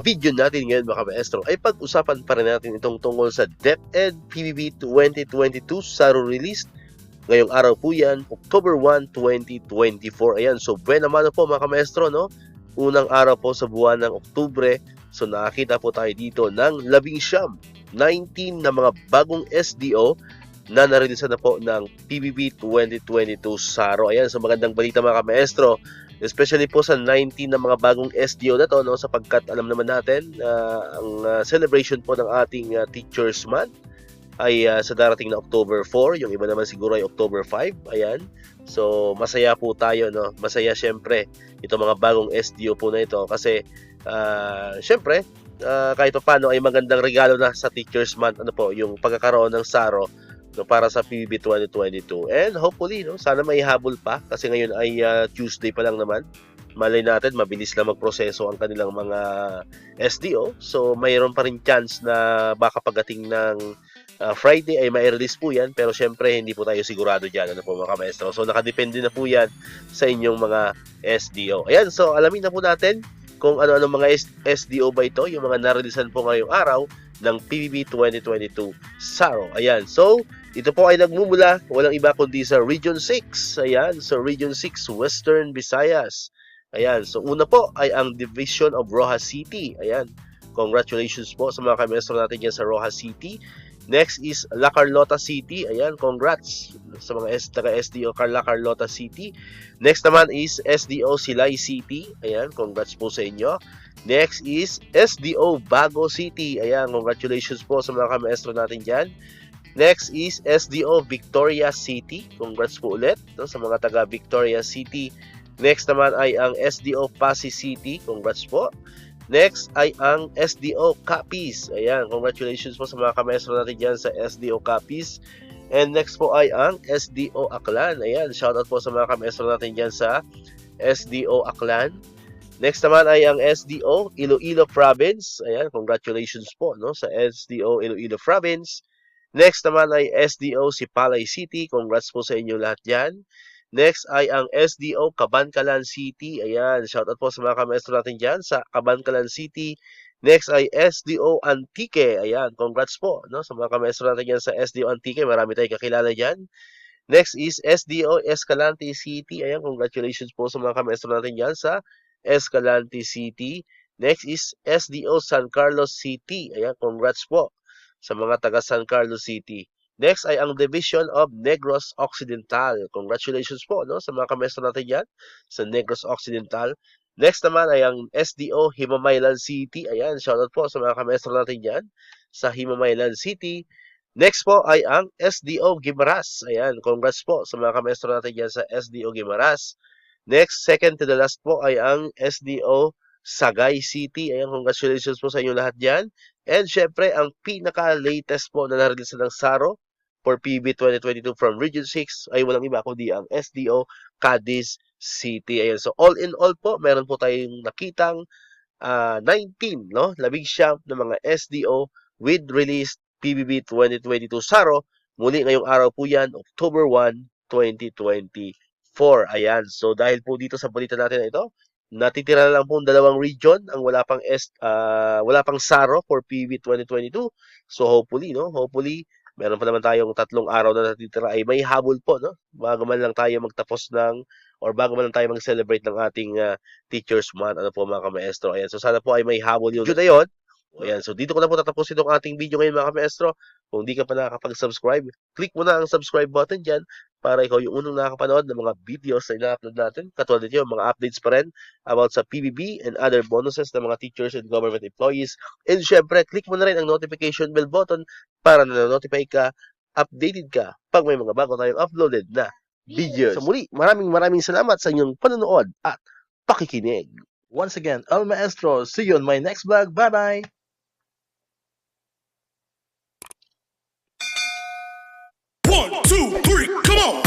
video natin ngayon mga maestro ay pag-usapan pa rin natin itong tungkol sa DepEd PBB 2022 SARO release. Ngayong araw po yan, October 1, 2024. Ayan, so buwan naman po mga maestro, no? Unang araw po sa buwan ng Oktubre. So nakakita po tayo dito ng 19 na mga bagong SDO na narilisan na po ng PBB 2022 SARO. Ayan, so magandang balita mga maestro. Especially po sa 19 na mga bagong SDO na to, no, sapagkat alam naman natin ang celebration po ng ating Teachers Month ay sa darating na October 4, yung iba naman siguro ay October 5. Ayan. So masaya po tayo, no. Masaya syempre itong mga bagong SDO po na ito kasi syempre kahit pa paano ay magandang regalo na sa Teachers Month po yung pagkakaroon ng SARO, no, para sa PBB 2022. And hopefully, no, sana may habol pa kasi ngayon ay Tuesday pa lang naman. Malay natin, mabilis lang magproseso ang kanilang mga SDO. So, mayroon pa rin chance na baka pagdating ng Friday ay mai-release po yan. Pero syempre, hindi po tayo sigurado dyan, ano po mga maestro. So, nakadepende na po yan sa inyong mga SDO. Ayan, so alamin na po natin kung ano-ano mga SDO ba ito, yung mga narelisan po ngayong araw ng PBB 2022 SARO. Ayan, so ito po ay nagmumula, walang iba kundi sa Region 6. Ayan, so Region 6, Western Visayas. Ayan, so una po ay ang Division of Rojas City. Ayan, congratulations po sa mga kamestro natin dyan sa Rojas City. Next is La Carlota City. Ayan, congrats sa mga taga-SDO La Carlota City. Next naman is SDO Silay City. Ayan, congrats po sa inyo. Next is SDO Bago City. Ayan, congratulations po sa mga kamaestro natin dyan. Next is SDO Victoria City. Congrats po ulit, no, sa mga taga Victoria City. Next naman ay ang SDO Pasig City. Congrats po. Next ay ang SDO Capiz. Ayan, congratulations po sa mga kamaestro natin dyan sa SDO Capiz. And next po ay ang SDO Aklan. Ayan, shoutout po sa mga kamaestro natin dyan sa SDO Aklan. Next naman ay ang SDO Iloilo Province. Ayan, congratulations po, no, sa SDO Iloilo Province. Next naman ay SDO Sipalay City. Congrats po sa inyo lahat dyan. Next ay ang SDO Cabancalan City. Ayan, shoutout po sa mga kamaestro natin dyan sa Cabancalan City. Next ay SDO Antique. Ayan, congrats po, no, sa mga kamaestro natin dyan sa SDO Antique. Marami tayong kakilala dyan. Next is SDO Escalante City. Ayan, congratulations po sa mga kamaestro natin dyan sa Escalante City. Next is SDO San Carlos City. Ayan, congrats po sa mga taga San Carlos City. Next ay ang Division of Negros Occidental. Congratulations po, no, sa mga kamaestro natin dyan sa Negros Occidental. Next naman ay ang SDO Himamaylan City. Ayan, shoutout po sa mga kamaestro natin dyan sa Himamaylan City. Next po ay ang SDO Guimaras. Ayan, congrats po sa mga kamaestro natin dyan sa SDO Guimaras. Next, second to the last po ay ang SDO Sagay City. Ayan, congratulations po sa inyo lahat dyan. And syempre, ang pinaka-latest po na narelease ng SARO for PBB 2022 from Region 6 ay walang iba kundi ang SDO Cadiz City. Ayan, so all in all po, meron po tayong nakitang 19, no, 19 na mga SDO with release PBB 2022 SARO. Muli ngayong araw po yan, October 1, 2024. Ayan, so dahil po dito sa balita natin na ito, natitira na lang po 2 region ang wala pang SARO for PBB 2022. So hopefully, no, meron pa naman tayong 3 araw na natitira ay may habol po, no, bago man lang tayo magtapos ng or bago man lang tayo mag-celebrate ng ating Teachers Month, ano po mga kamaestro. Ayan, so sana po ay may habol yun na yun. Ayan, so dito ko na po tatapusin itong ating video ngayon mga kamaestro. Kung di ka pa nakakapag-subscribe, click mo na ang subscribe button dyan para ikaw yung unang nakakapanood ng mga videos na ina-upload natin. Katulad nito, mga updates pa rin about sa PBB and other bonuses ng mga teachers and government employees. And syempre, click mo na rin ang notification bell button para na-notify ka, updated ka pag may mga bago tayong uploaded na videos. So muli, maraming salamat sa inyong panonood at pakikinig. Once again, El Maestro, see you on my next vlog. Bye-bye! 1, 2, 3, come on!